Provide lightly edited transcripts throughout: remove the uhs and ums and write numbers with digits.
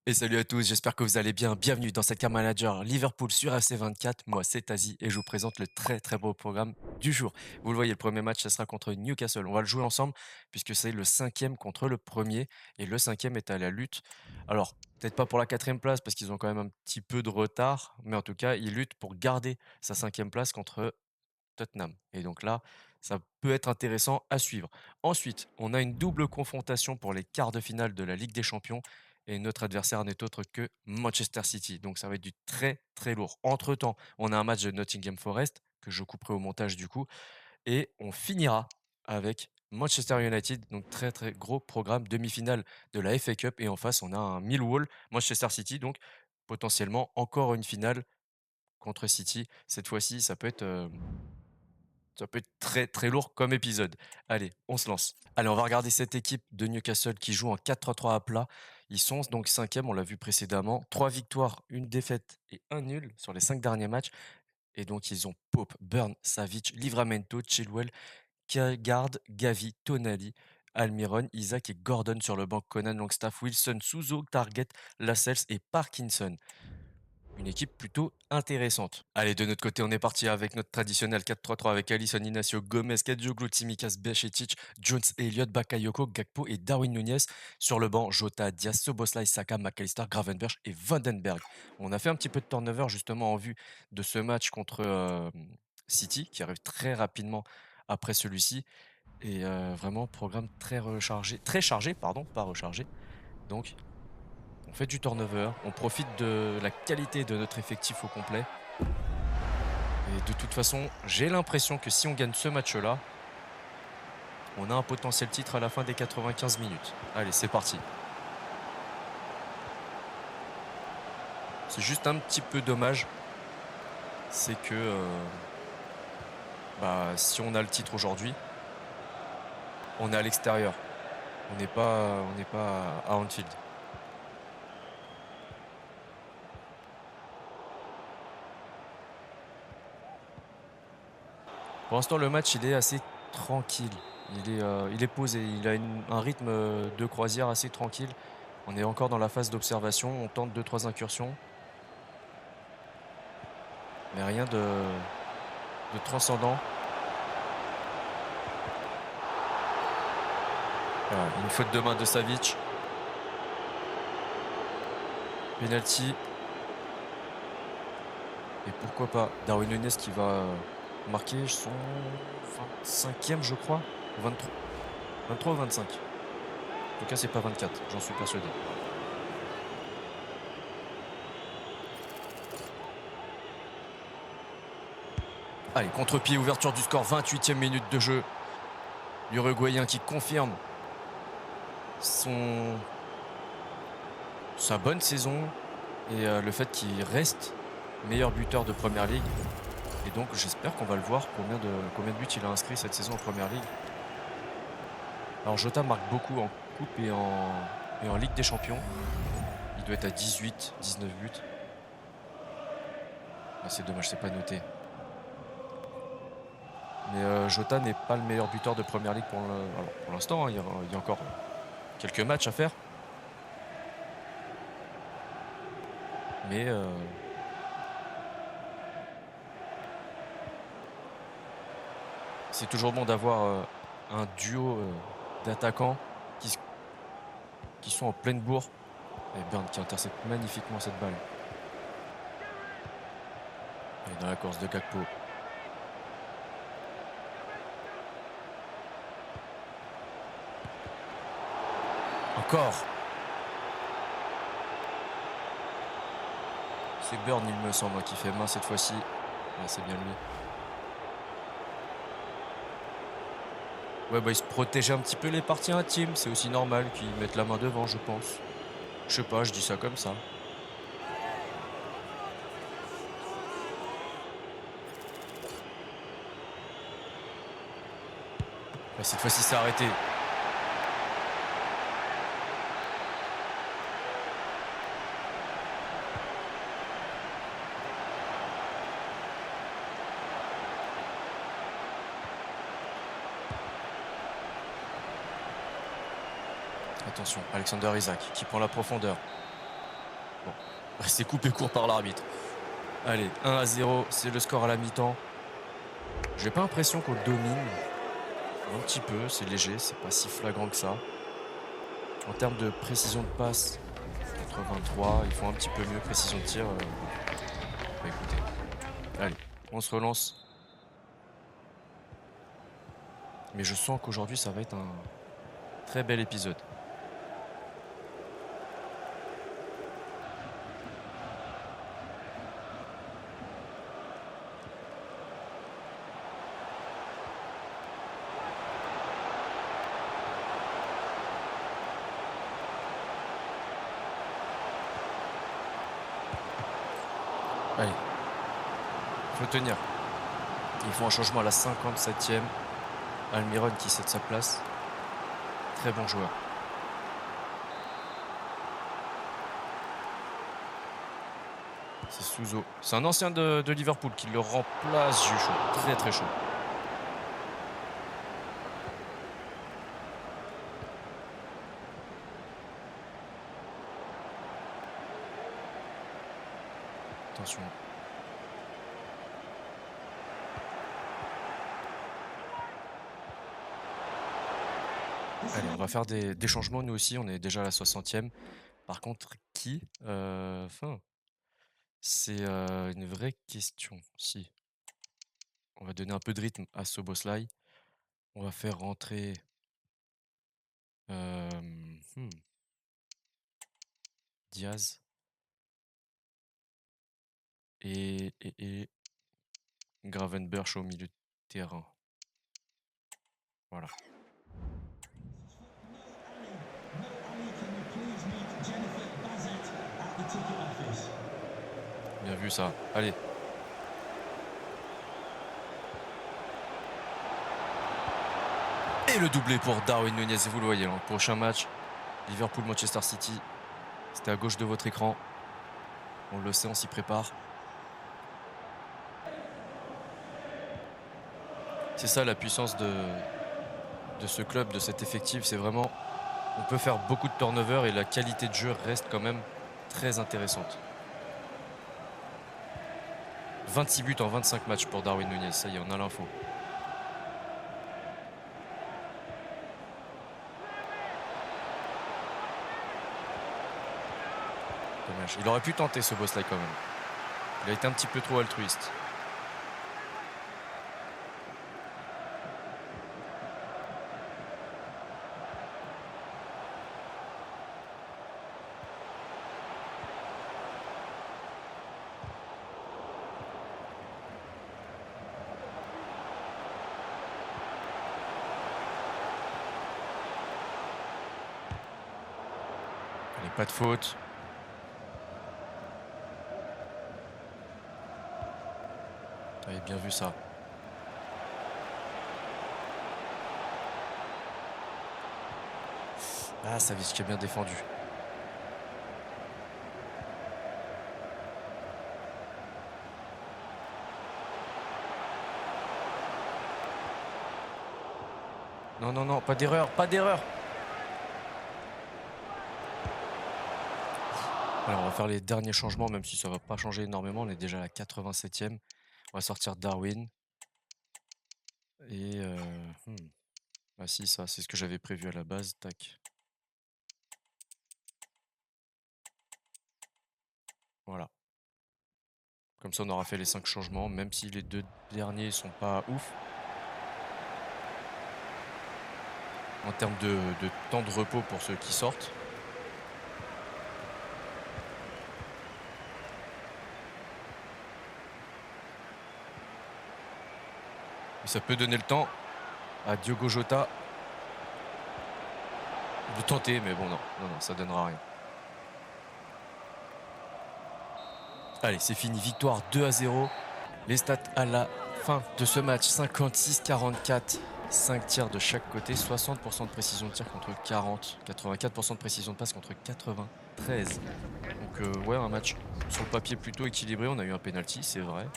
Et salut à tous, j'espère que vous allez bien. Bienvenue dans cette Car Manager Liverpool sur FC24. Moi, c'est Tazi et je vous présente le très très beau programme du jour. Vous le voyez, le premier match, ce sera contre Newcastle. On va le jouer ensemble puisque c'est le cinquième contre le premier et le cinquième est à la lutte. Alors, peut-être pas pour la quatrième place parce qu'ils ont quand même un petit peu de retard, mais en tout cas, ils luttent pour garder sa cinquième place contre Tottenham. Et donc là, ça peut être intéressant à suivre. Ensuite, on a une double confrontation pour les quarts de finale de la Ligue des Champions. Et notre adversaire n'est autre que Manchester City. Donc ça va être du très très lourd. Entre-temps, on a un match de Nottingham Forest, que je couperai au montage du coup. Et on finira avec Manchester United. Donc très très gros programme demi-finale de la FA Cup. Et en face, on a un Millwall, Manchester City. Donc potentiellement encore une finale contre City. Cette fois-ci, ça peut être très très lourd comme épisode. Allez, on se lance. Allez, on va regarder cette équipe de Newcastle qui joue en 4-3-3 à plat. Ils sont donc cinquième, on l'a vu précédemment. 3 victoires, une défaite et un nul sur les 5 derniers matchs. Et donc ils ont Pope, Burn, Savic, Livramento, Chilwell, Kjærgaard, Gavi, Tonali, Almiron, Isaac et Gordon sur le banc. Conan, Longstaff, Wilson, Souzo, Target, Lascelles et Parkinson. Une équipe plutôt intéressante. Allez, de notre côté, on est parti avec notre traditionnel 4-3-3 avec Alisson, Inacio, Gomez, Kadioglu, Tsimikas, Bešić, Jones, Elliott, Bakayoko, Gakpo et Darwin Nunez. Sur le banc, Jota, Diaz, Soboslai, Saka, McAllister, Gravenberch et Vandenberg. On a fait un petit peu de turnover justement en vue de ce match contre City qui arrive très rapidement après celui-ci. Et vraiment, programme très rechargé, très chargé, pardon, pas rechargé. Donc, on fait du turnover, on profite de la qualité de notre effectif au complet. Et de toute façon, j'ai l'impression que si on gagne ce match-là, on a un potentiel titre à la fin des 95 minutes. Allez, c'est parti. C'est juste un petit peu dommage, c'est que si on a le titre aujourd'hui, on est à l'extérieur. On n'est pas à Anfield. Pour l'instant, le match, il est assez tranquille. Il est posé. Il a un rythme de croisière assez tranquille. On est encore dans la phase d'observation. On tente 2-3 incursions. Mais rien de transcendant. Voilà, une faute de main de Savic. Penalty. Et pourquoi pas Darwin Nunez qui va marquer son 25e, je crois. 23, 23 ou 25. En tout cas, c'est pas 24, j'en suis persuadé. Allez, contre-pied, ouverture du score, 28e minute de jeu. L'Uruguayen qui confirme sa bonne saison et le fait qu'il reste meilleur buteur de Première Ligue. Et donc j'espère qu'on va le voir combien de buts il a inscrit cette saison en Première Ligue. Alors Jota marque beaucoup en Coupe et en Ligue des Champions. Il doit être à 18, 19 buts. Ah, c'est dommage, c'est pas noté. Mais Jota n'est pas le meilleur buteur de Première Ligue pour l'instant. Hein, il y a encore quelques matchs à faire. Mais c'est toujours bon d'avoir un duo d'attaquants qui sont en pleine bourre. Et Burn qui intercepte magnifiquement cette balle. Et dans la course de Gakpo. Encore. C'est Burn, il me semble, qui fait main cette fois-ci. Ouais, c'est bien lui. Ouais, il se protégeait un petit peu les parties intimes. C'est aussi normal qu'ils mettent la main devant, je pense. Je sais pas, je dis ça comme ça. Ouais, cette fois-ci, c'est arrêté. Attention, Alexander Isaac qui prend la profondeur. C'est coupé court par l'arbitre. Allez, 1-0, c'est le score à la mi-temps. J'ai pas l'impression qu'on domine. Un petit peu, c'est léger, c'est pas si flagrant que ça. En termes de précision de passe, 83, ils font un petit peu mieux. Précision de tir, bah écoutez. Allez, on se relance. Mais je sens qu'aujourd'hui, ça va être un très bel épisode. Allez, faut tenir. Ils font un changement à la 57e. Almiron qui cède sa place. Très bon joueur. C'est Souzo. C'est un ancien de Liverpool qui le remplace. J'ai eu chaud. Très très chaud. Attention. Allez, on va faire des changements nous aussi. On est déjà à la 60e. Par contre, qui c'est une vraie question. Si. On va donner un peu de rythme à Szoboszlai. On va faire rentrer. Diaz. Et Gravenberch au milieu de terrain. Voilà. Bien vu ça. Allez. Et le doublé pour Darwin Núñez. Et vous le voyez, le prochain match, Liverpool-Manchester City. C'était à gauche de votre écran. On le sait, on s'y prépare. C'est ça la puissance de ce club, de cet effectif. C'est vraiment, on peut faire beaucoup de turnover et la qualité de jeu reste quand même très intéressante. 26 buts en 25 matchs pour Darwin Núñez. Ça y est, on a l'info. Dommage. Il aurait pu tenter ce boss là quand même. Il a été un petit peu trop altruiste. Allez, pas de faute. Vous avez bien vu ça. Ah, Savic qui a bien défendu. Non, non, non, pas d'erreur, pas d'erreur. Alors, on va faire les derniers changements, même si ça va pas changer énormément. On est déjà à la 87e. On va sortir Darwin. Et ah si, ça, c'est ce que j'avais prévu à la base. Tac. Voilà. Comme ça, on aura fait les 5 changements, même si les 2 derniers sont pas ouf. En termes de temps de repos pour ceux qui sortent. Et ça peut donner le temps à Diogo Jota de tenter, mais bon, non, non, non, ça donnera rien. Allez, c'est fini. Victoire 2-0. Les stats à la fin de ce match, 56-44. 5 tirs de chaque côté, 60% de précision de tir contre 40, 84% de précision de passe contre 93. Donc ouais, un match sur le papier plutôt équilibré. On a eu un penalty, c'est vrai.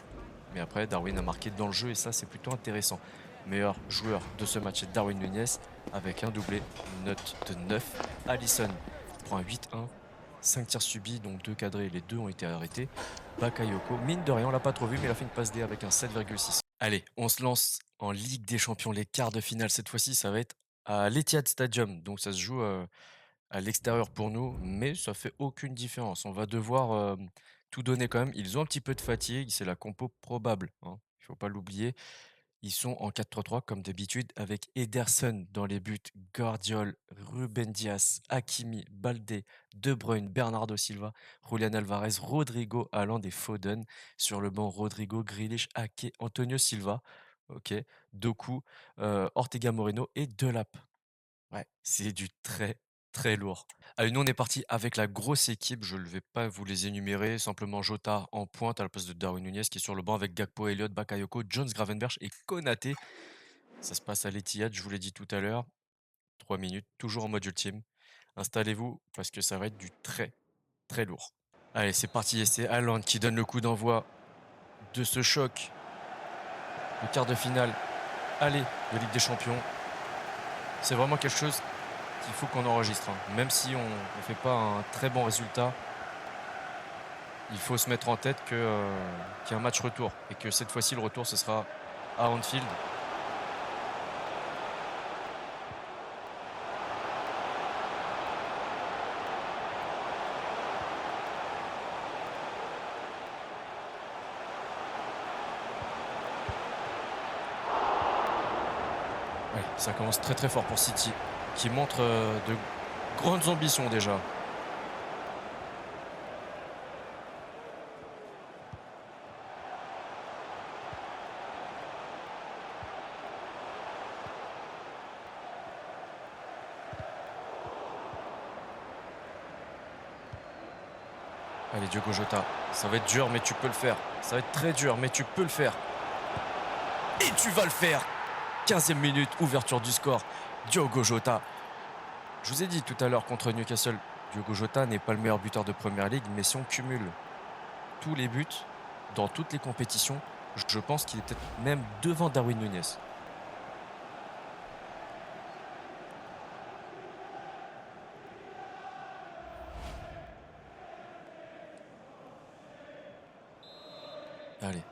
Mais après, Darwin a marqué dans le jeu et ça, c'est plutôt intéressant. Meilleur joueur de ce match est Darwin Núñez avec un doublé, une note de 9. Alisson prend un 8-1. 5 tirs subis, donc 2 cadrés, les 2 ont été arrêtés. Bakayoko, mine de rien, on l'a pas trop vu, mais il a fait une passe D avec un 7,6. Allez, on se lance en Ligue des Champions, les quarts de finale. Cette fois-ci, ça va être à l'Etihad Stadium, donc ça se joue à l'extérieur pour nous, mais ça fait aucune différence. On va devoir tout donner quand même. Ils ont un petit peu de fatigue, c'est la compo probable, hein, il faut pas l'oublier. Ils sont en 4-3-3 comme d'habitude avec Ederson dans les buts, Guardiol, Ruben Dias, Hakimi, Baldé, De Bruyne, Bernardo Silva, Julian Alvarez, Rodrigo, Haaland et Foden. Sur le banc, Rodrigo, Grealish, Ake, Antonio Silva, ok, Doku, Ortega Moreno et Delap. Ouais, c'est du très, très lourd. Allez, nous, on est parti avec la grosse équipe. Je ne vais pas vous les énumérer. Simplement Jota en pointe à la place de Darwin Nunez qui est sur le banc avec Gakpo, Elliott, Bakayoko, Jones, Gravenberch et Konaté. Ça se passe à l'Etihad, je vous l'ai dit tout à l'heure. 3 minutes, toujours en mode ultime. Installez-vous parce que ça va être du très, très lourd. Allez, c'est parti. Et c'est Haaland qui donne le coup d'envoi de ce choc. Le quart de finale, aller de Ligue des Champions. C'est vraiment quelque chose qu'il faut qu'on enregistre, hein. Même si on ne fait pas un très bon résultat, il faut se mettre en tête qu'il y a un match retour et que cette fois-ci, le retour, ce sera à Anfield. Ouais, ça commence très très fort pour City, qui montre de grandes ambitions déjà. Allez, Diogo Jota, ça va être dur, mais tu peux le faire. Ça va être très dur, mais tu peux le faire. Et tu vas le faire. 15e minute, ouverture du score. Diogo Jota. Je vous ai dit tout à l'heure contre Newcastle, Diogo Jota n'est pas le meilleur buteur de Première Ligue, mais si on cumule tous les buts dans toutes les compétitions, je pense qu'il est peut-être même devant Darwin Nunez. Allez,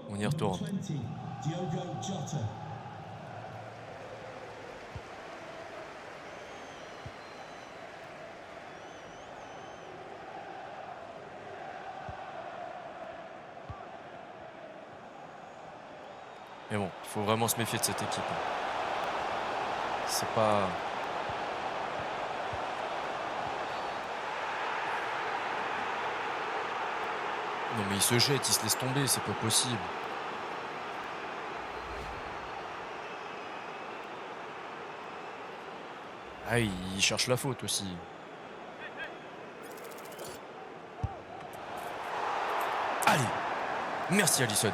on y retourne. Mais bon, il faut vraiment se méfier de cette équipe. C'est pas... Non mais il se jette, il se laisse tomber, c'est pas possible. Ah, il cherche la faute aussi. Allez, merci Alisson.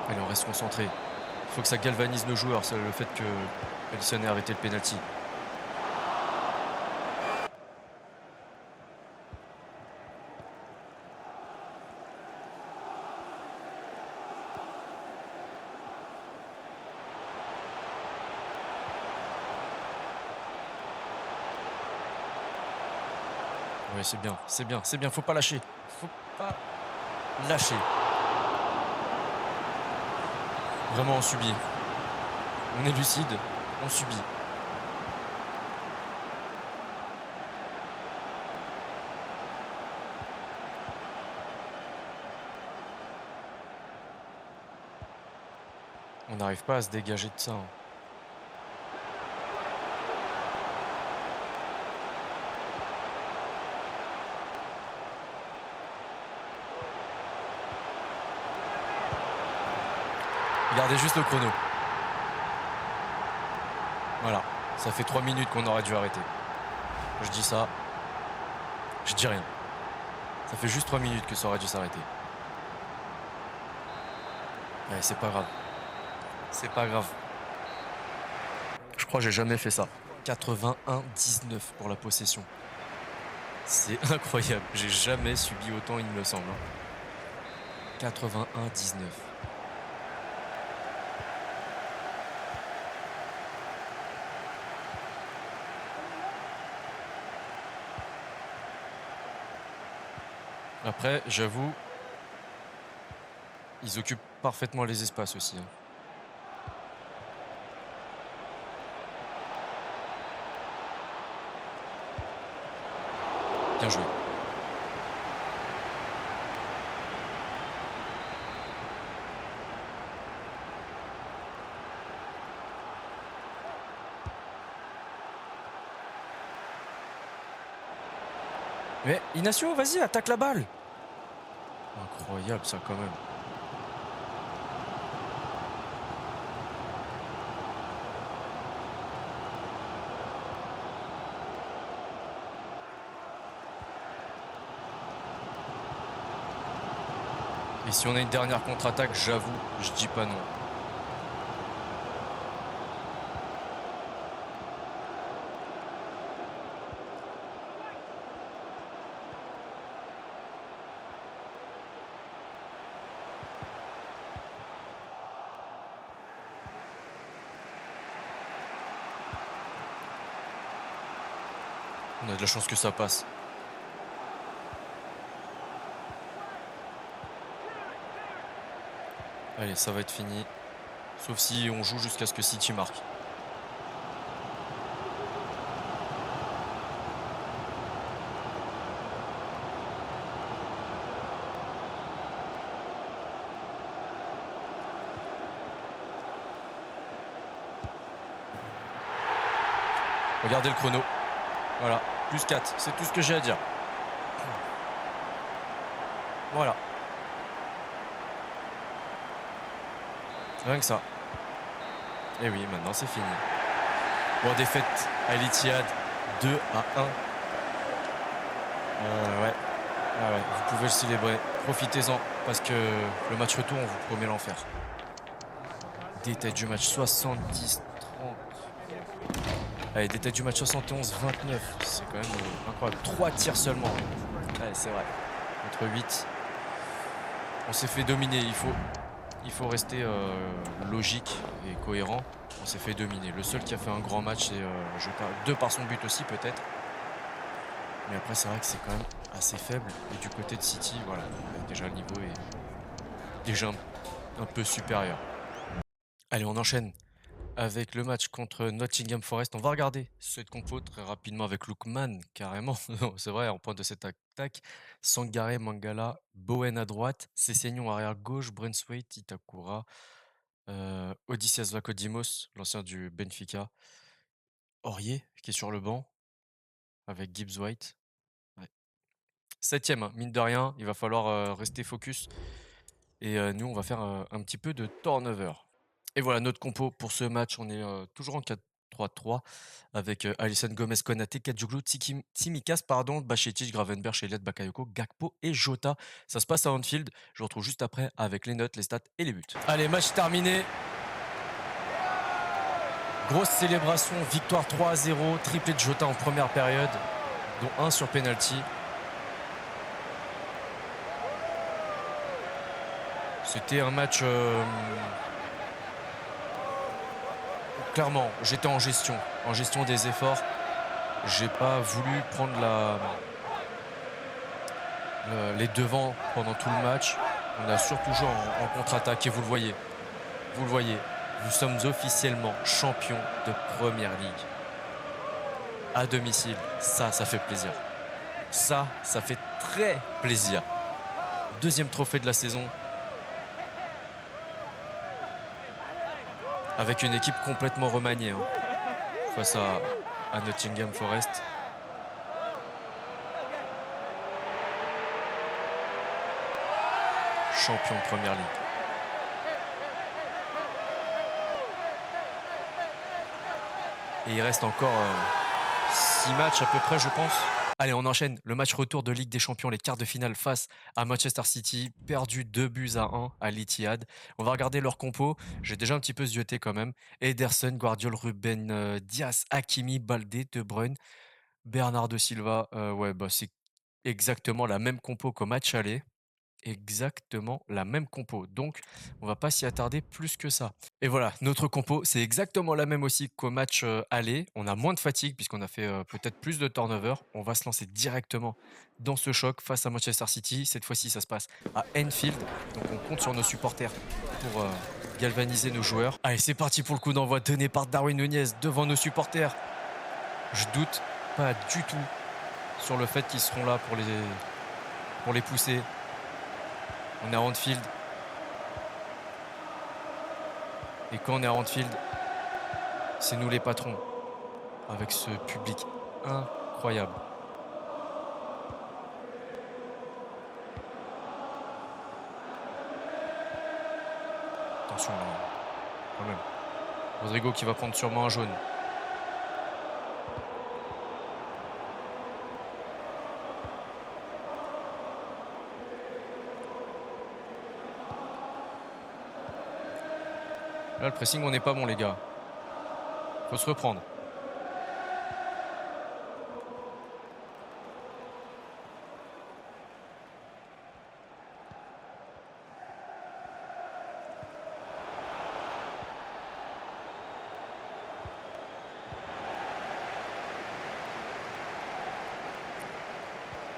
Allez, on reste concentré. Il faut que ça galvanise nos joueurs, c'est le fait que Alisson ait arrêté le penalty. Ouais, c'est bien, c'est bien, c'est bien, faut pas lâcher. Faut pas lâcher. Vraiment, on subit. On est lucide, on subit. On n'arrive pas à se dégager de ça, hein. Regardez juste le chrono. Voilà, ça fait 3 minutes qu'on aurait dû arrêter. Je dis ça, je dis rien. Ça fait juste 3 minutes que ça aurait dû s'arrêter. Ouais, c'est pas grave. C'est pas grave. Je crois que j'ai jamais fait ça. 81-19 pour la possession. C'est incroyable. J'ai jamais subi autant, il me semble, hein. 81-19. Après, j'avoue, ils occupent parfaitement les espaces aussi, hein. Bien joué. Mais Inacio, vas-y, attaque la balle. Incroyable ça quand même. Et si on a une dernière contre-attaque, j'avoue, je dis pas non. On a de la chance que ça passe. Allez, ça va être fini. Sauf si on joue jusqu'à ce que City marque. Regardez le chrono. Voilà, plus 4. C'est tout ce que j'ai à dire. Voilà. Rien que ça. Et oui, maintenant c'est fini. Bon, défaite à l'Etihad 2-1. Ouais. Ah ouais, vous pouvez le célébrer. Profitez-en, parce que le match retour, on vous promet l'enfer. Détail du match 70-30. Allez, détail du match 71-29. C'est quand même incroyable. 3 tirs seulement. Ouais, c'est vrai. Contre 8. On s'est fait dominer. Il faut rester logique et cohérent. On s'est fait dominer. Le seul qui a fait un grand match, c'est Jota. 2 par son but aussi, peut-être. Mais après, c'est vrai que c'est quand même assez faible. Et du côté de City, voilà, déjà le niveau est déjà un peu supérieur. Allez, on enchaîne avec le match contre Nottingham Forest. On va regarder cette compo très rapidement avec Lookman, carrément. C'est vrai, en pointe de cette attaque. Sangaré, Mangala, Bowen à droite, Sessegnon arrière gauche, Braithwaite, Itakura, Odysseas Vlachodimos, l'ancien du Benfica, Aurier qui est sur le banc avec Gibbs White. Ouais. 7e, hein, mine de rien, il va falloir rester focus. Et nous, on va faire un petit peu de turnover. Et voilà notre compo pour ce match. On est toujours en 4-3-3 avec Alisson Gomez, Konaté, Kadjoglu, Tsimikas, Bachetić, Gravenberch, Elliott, Bakayoko, Gakpo et Jota. Ça se passe à Anfield. Je vous retrouve juste après avec les notes, les stats et les buts. Allez, match terminé. Grosse célébration, victoire 3-0, triplé de Jota en première période, dont un sur penalty. C'était un match... clairement, j'étais en gestion des efforts. J'ai pas voulu prendre les devants pendant tout le match. On a surtout joué en contre-attaque et vous le voyez. Nous sommes officiellement champions de Première Ligue. À domicile, ça fait plaisir. Ça fait très plaisir. Deuxième trophée de la saison. Avec une équipe complètement remaniée hein, face à Nottingham Forest. Champion de Première Ligue. Et il reste encore 6 matchs à peu près, je pense. Allez, on enchaîne. Le match retour de Ligue des Champions, les quarts de finale face à Manchester City. Perdu 2-1 à l'Etihad. On va regarder leur compo. J'ai déjà un petit peu zioté quand même. Ederson, Guardiol, Ruben Dias, Hakimi, Baldé, De Bruyne, Bernardo Silva. Ouais, bah c'est exactement la même compo qu'au match aller. Exactement la même compo. Donc, on va pas s'y attarder plus que ça. Et voilà, notre compo, c'est exactement la même aussi qu'au match aller. On a moins de fatigue puisqu'on a fait peut-être plus de turnover. On va se lancer directement dans ce choc face à Manchester City. Cette fois-ci, ça se passe à Anfield. Donc, on compte sur nos supporters pour galvaniser nos joueurs. Allez, c'est parti pour le coup d'envoi donné par Darwin Nunez devant nos supporters. Je doute pas du tout sur le fait qu'ils seront là pour les pousser. On est à Anfield. Et quand on est à Anfield, c'est nous les patrons. Avec ce public incroyable. Attention là, quand même. Rodrigo qui va prendre sûrement un jaune. Là, le pressing, on n'est pas bon, les gars. Faut se reprendre.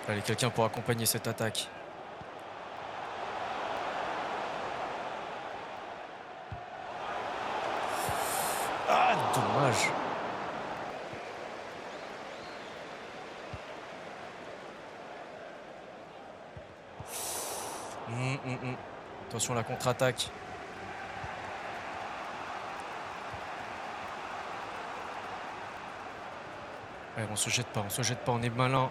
Allez, quelqu'un pour accompagner cette attaque. Ah, dommage. Attention à la contre-attaque. Ouais, on se jette pas, on est malin.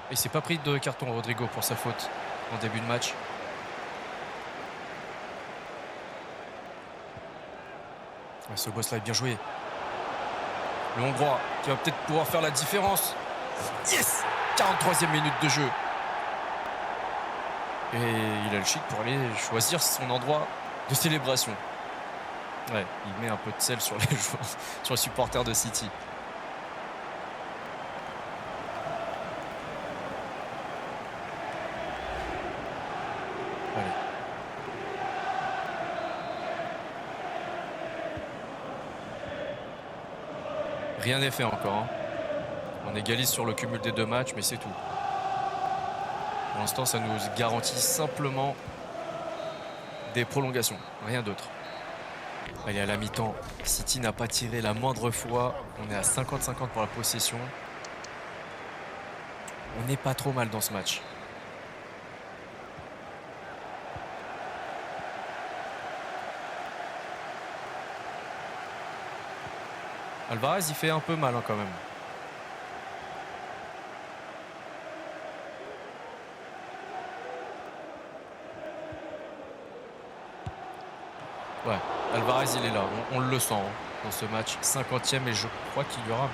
Il s'est pas pris de carton, Rodrigo, pour sa faute en début de match. Ouais, ce boss-là est bien joué. Le Hongrois qui va peut-être pouvoir faire la différence. Yes! 43e minute de jeu. Et il a le chic pour aller choisir son endroit de célébration. Ouais, il met un peu de sel sur les joueurs, sur les supporters de City. Allez. Rien n'est fait encore. Hein. On égalise sur le cumul des 2 matchs, mais c'est tout. Pour l'instant, ça nous garantit simplement des prolongations, rien d'autre. Allez, à la mi-temps, City n'a pas tiré la moindre fois. On est à 50-50 pour la possession. On n'est pas trop mal dans ce match. Alvarez, il fait un peu mal hein, quand même. Ouais, Alvarez, il est là. On le sent hein, dans ce match. 50e et je crois qu'il y aura...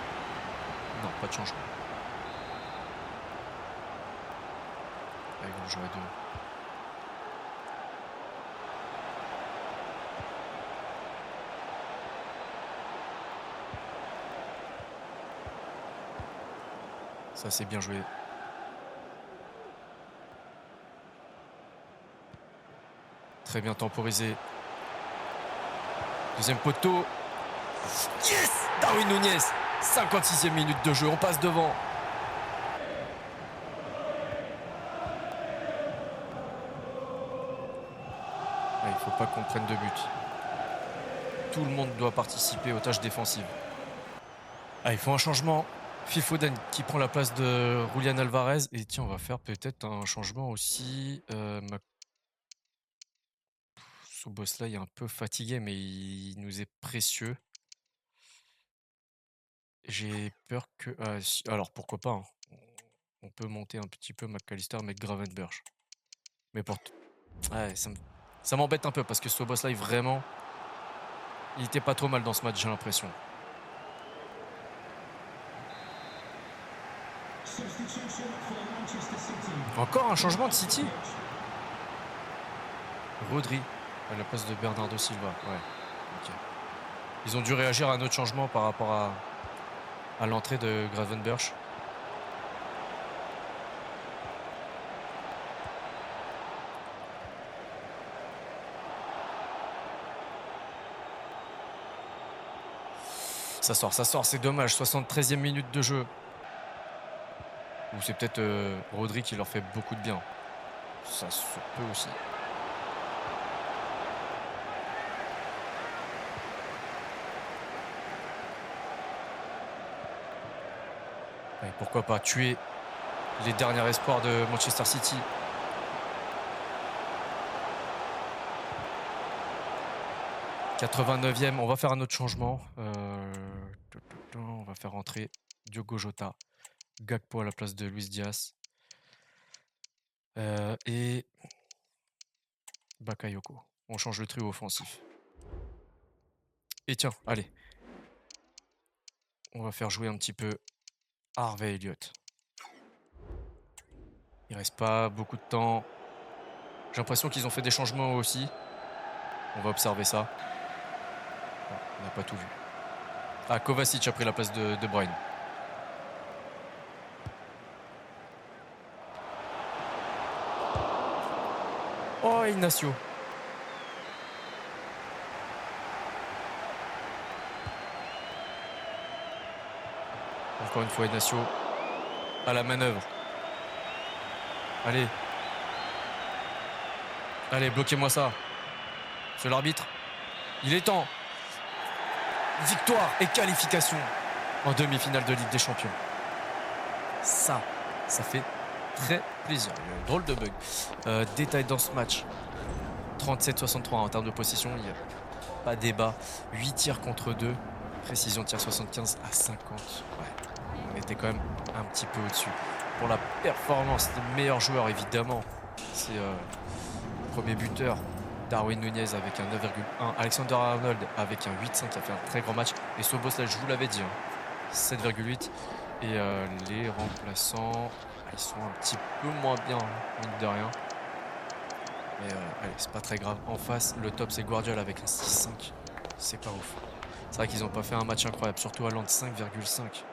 Non, pas de changement. Là, ils vont jouer à 2. Ça, c'est bien joué. Très bien temporisé. Deuxième poteau. Yes! Darwin Nunez. 56e minute de jeu. On passe devant. Il ne faut pas qu'on prenne de but. Tout le monde doit participer aux tâches défensives. Il faut un changement. Phil Foden qui prend la place de Julian Alvarez. Et tiens, on va faire peut-être un changement aussi. Ce boss-là, il est un peu fatigué, mais il nous est précieux. J'ai peur que... alors, pourquoi pas hein. On peut monter un petit peu McAllister, mettre Gravenberch. Mais pour... Ouais, ça m'embête un peu parce que ce boss-là, vraiment... Il était pas trop mal dans ce match, j'ai l'impression. Encore un changement de City. Rodri à la place de Bernardo Silva. Ouais. Okay. Ils ont dû réagir à notre changement par rapport à à l'entrée de Gravenberch. Ça sort, c'est dommage. 73e minute de jeu. Ou c'est peut-être Rodri qui leur fait beaucoup de bien. Ça se peut aussi. Et pourquoi pas tuer les derniers espoirs de Manchester City. « 89e, on va faire un autre changement. On va faire entrer Diogo Jota, Gakpo à la place de Luis Diaz. Et Bakayoko. On change le trio offensif. Et tiens, allez. On va faire jouer un petit peu Harvey Elliott. Il reste pas beaucoup de temps. J'ai l'impression qu'ils ont fait des changements aussi. On va observer ça. Bon, on n'a pas tout vu. Ah, Kovacic a pris la place de Bruyne. Oh, Ignacio. Encore une fois, Ignacio à la manœuvre. Allez. Allez, bloquez-moi ça. Monsieur l'arbitre. Il est temps. Victoire et qualification en demi-finale de Ligue des Champions. Ça fait très plaisir. Drôle de bug. Détail dans ce match. 37-63 en termes de possession. Il n'y a pas débat. 8 tirs contre 2. Précision de tir 75 à 50. Ouais, on était quand même un petit peu au-dessus. Pour la performance des meilleurs joueurs, évidemment, c'est le premier buteur, Darwin Nunez avec un 9,1. Alexander Arnold avec un 8,5 qui a fait un très grand match. Et Szoboszlai, je vous l'avais dit, 7,8. Et les remplaçants, ils sont un petit peu moins bien, mine de rien. Mais allez, c'est pas très grave. En face, le top, c'est Guardiola avec un 6,5. C'est pas ouf. C'est vrai qu'ils n'ont pas fait un match incroyable, surtout Haaland 5,5.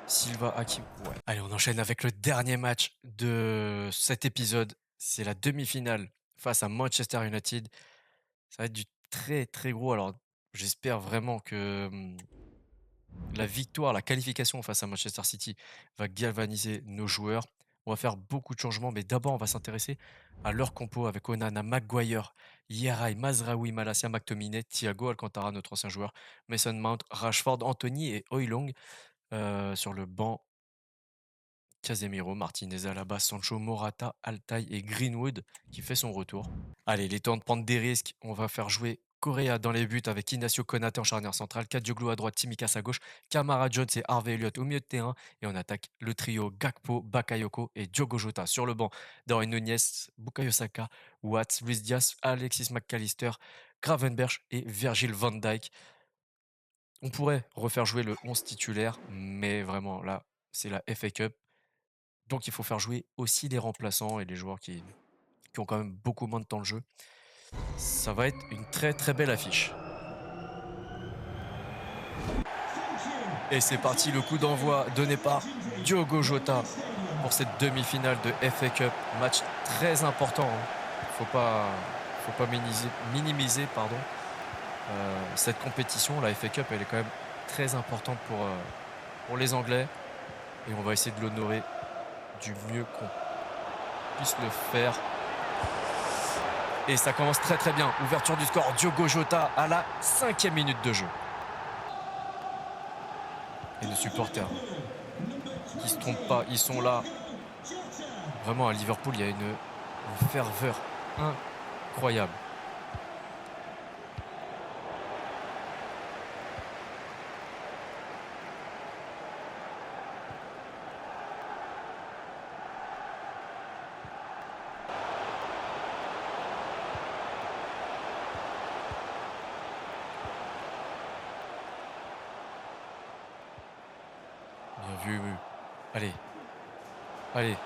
Silva, Hakim, ouais. Allez, on enchaîne avec le dernier match de cet épisode. C'est la demi-finale face à Manchester United. Ça va être du très très gros. Alors, j'espère vraiment que la victoire, la qualification face à Manchester City va galvaniser nos joueurs. On va faire beaucoup de changements, mais d'abord, on va s'intéresser à leur compo avec Onana, Maguire, Yeray, Mazraoui, Malacia, McTominay, Thiago Alcantara, notre ancien joueur, Mason Mount, Rashford, Anthony et Højlund. Sur le banc, Casemiro, Martinez, Alaba, Sancho, Morata, Altay et Greenwood qui fait son retour. Allez, il est temps de prendre des risques. On va faire jouer Correa dans les buts avec Ignacio Konaté en charnière centrale, Kadioglu à droite, Tsimikas à gauche, Kamara Jones et Harvey Elliott au milieu de terrain. Et on attaque le trio Gakpo, Bakayoko et Diogo Jota. Sur le banc, Darwin Nunez, Bukayo Saka, Watts, Luis Diaz, Alexis McAllister, Gravenberch et Virgil van Dijk. On pourrait refaire jouer le 11 titulaire, mais vraiment là, c'est la FA Cup. Donc il faut faire jouer aussi les remplaçants et les joueurs qui ont quand même beaucoup moins de temps de jeu. Ça va être une très très belle affiche. Et c'est parti, le coup d'envoi donné par Diogo Jota pour cette demi-finale de FA Cup. Match très important. Faut pas minimiser cette compétition. La FA Cup, elle est quand même très importante pour les Anglais. Et on va essayer de l'honorer du mieux qu'on puisse le faire. Et ça commence très très bien. Ouverture du score, Diogo Jota à la 5e minute de jeu. Et nos supporters qui se trompent pas, ils sont là. Vraiment à Liverpool, il y a une ferveur incroyable. Bien vu. Allez. Allez. «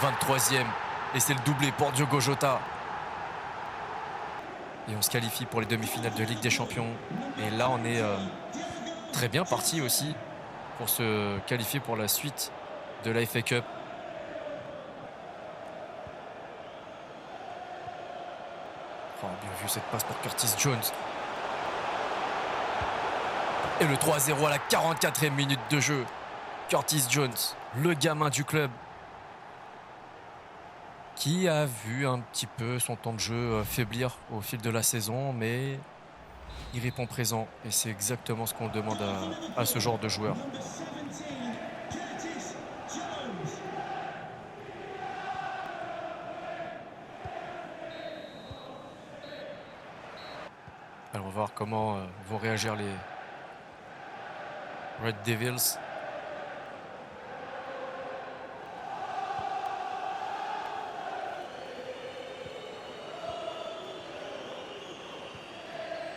23e. Et c'est le doublé pour Diogo Jota. et on se qualifie pour les demi-finales de Ligue des Champions. Et là, on est très bien parti aussi pour se qualifier pour la suite de la FA Cup. Oh, bien vu cette passe pour Curtis Jones. Et le 3-0 à la 44e minute de jeu. Curtis Jones, le gamin du club, qui a vu un petit peu son temps de jeu faiblir au fil de la saison, mais il répond présent. Et c'est exactement ce qu'on demande à ce genre de joueur. Alors on va voir comment vont réagir les Red Devils.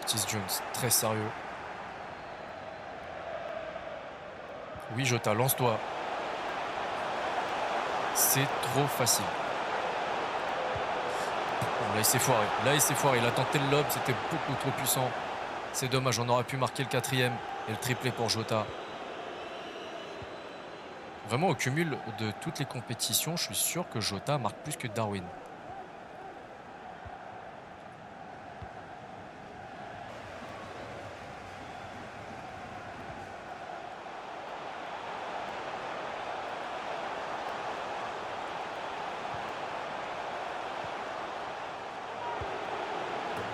Curtis Jones, très sérieux. Oui, Jota, lance-toi. C'est trop facile. Bon, là, il s'est foiré. Là, il s'est foiré. Il a tenté le lob. C'était beaucoup trop puissant. C'est dommage. On aurait pu marquer le 4e et le triplé pour Jota. Vraiment, au cumul de toutes les compétitions, je suis sûr que Jota marque plus que Darwin.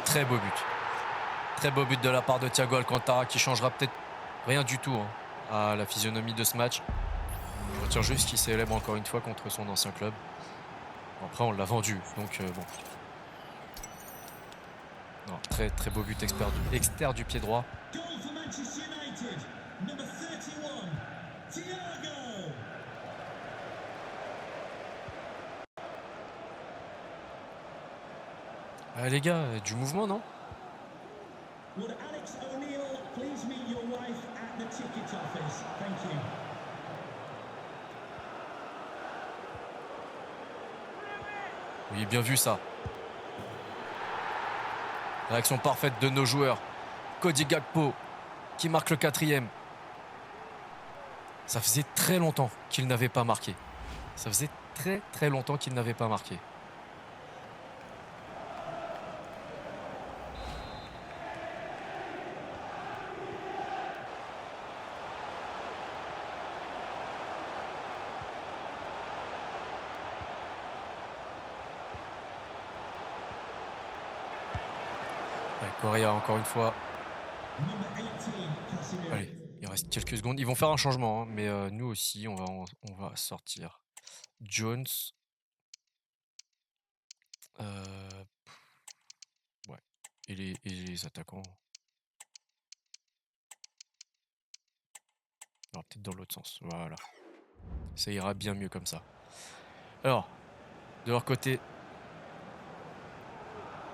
Très beau but. Très beau but de la part de Thiago Alcantara qui changera peut-être rien du tout à la physionomie de ce match. Je retiens juste qu'il célèbre encore une fois contre son ancien club. Après, on l'a vendu, donc bon. Non, très très beau but externe du pied droit. Ah, les gars, du mouvement, non? Oui, bien vu ça. Réaction parfaite de nos joueurs. Cody Gakpo qui marque le 4e. Ça faisait très longtemps qu'il n'avait pas marqué. Ça faisait très très longtemps qu'il n'avait pas marqué. Ouais, Correa encore une fois. Allez, il reste quelques secondes. Ils vont faire un changement, hein, mais nous aussi, on va sortir Jones. Ouais. Et les attaquants. Alors peut-être dans l'autre sens. Voilà. Ça ira bien mieux comme ça. Alors, de leur côté,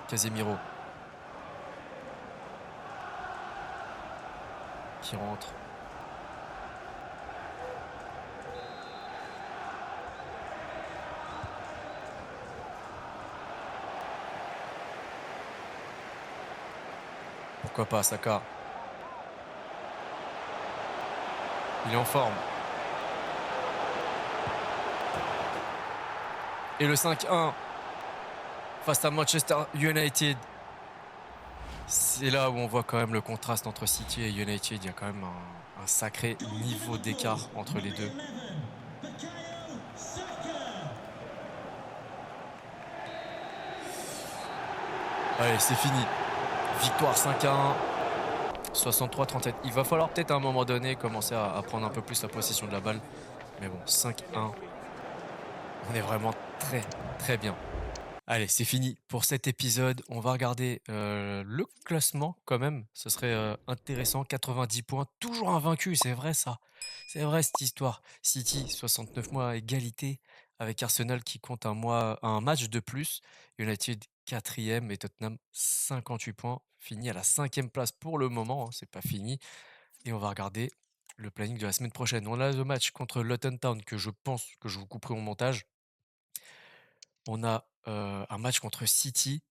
Casemiro qui rentre. Pourquoi pas, Saka. Il est en forme. Et le 5-1 face à Manchester United. C'est là où on voit quand même le contraste entre City et United. Il y a quand même un sacré niveau d'écart entre les deux. Allez, c'est fini. Victoire 5-1. 63-37. Il va falloir peut-être à un moment donné commencer à prendre un peu plus la possession de la balle. Mais bon, 5-1. On est vraiment très très bien. Allez, c'est fini pour cet épisode. On va regarder le classement quand même. Ce serait intéressant. 90 points, toujours invaincu, c'est vrai ça. C'est vrai cette histoire. City, 69 mois à égalité avec Arsenal qui compte un match de plus. United, 4e et Tottenham, 58 points. Fini à la 5e place pour le moment, hein, c'est pas fini. Et on va regarder le planning de la semaine prochaine. On a le match contre Luton Town que je pense que je vous couperai au montage. On a un match contre City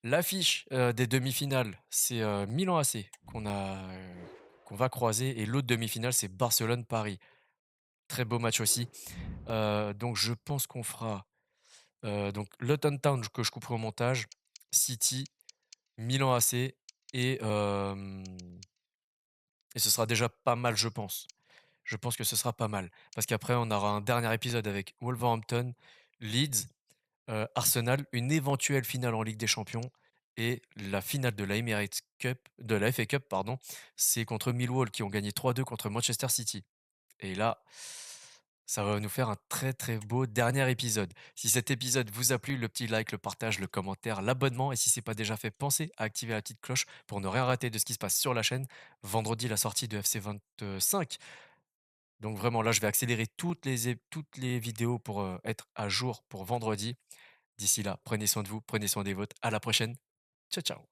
L'affiche, des demi-finales, c'est, Milan AC qu'on va croiser et l'autre demi-finale, c'est Barcelone-Paris. Très beau match aussi. Donc je pense qu'on fera, donc Luton Town que je couperai au montage, City, Milan AC et et ce sera déjà pas mal, je pense. Je pense que ce sera pas mal. Parce qu'après, on aura un dernier épisode avec Wolverhampton, Leeds, Arsenal, une éventuelle finale en Ligue des Champions et la finale de la Emirates Cup de la FA Cup pardon, c'est contre Millwall qui ont gagné 3-2 contre Manchester City et là, ça va nous faire un très, très beau dernier épisode. Si cet épisode vous a plu, le petit like, le partage, le commentaire, l'abonnement et si c'est pas déjà fait, pensez à activer la petite cloche pour ne rien rater de ce qui se passe sur la chaîne. Vendredi, la sortie de FC 25. Donc vraiment là, je vais accélérer toutes les vidéos pour, être à jour pour vendredi. D'ici là, prenez soin de vous, prenez soin des vôtres. À la prochaine. Ciao, ciao.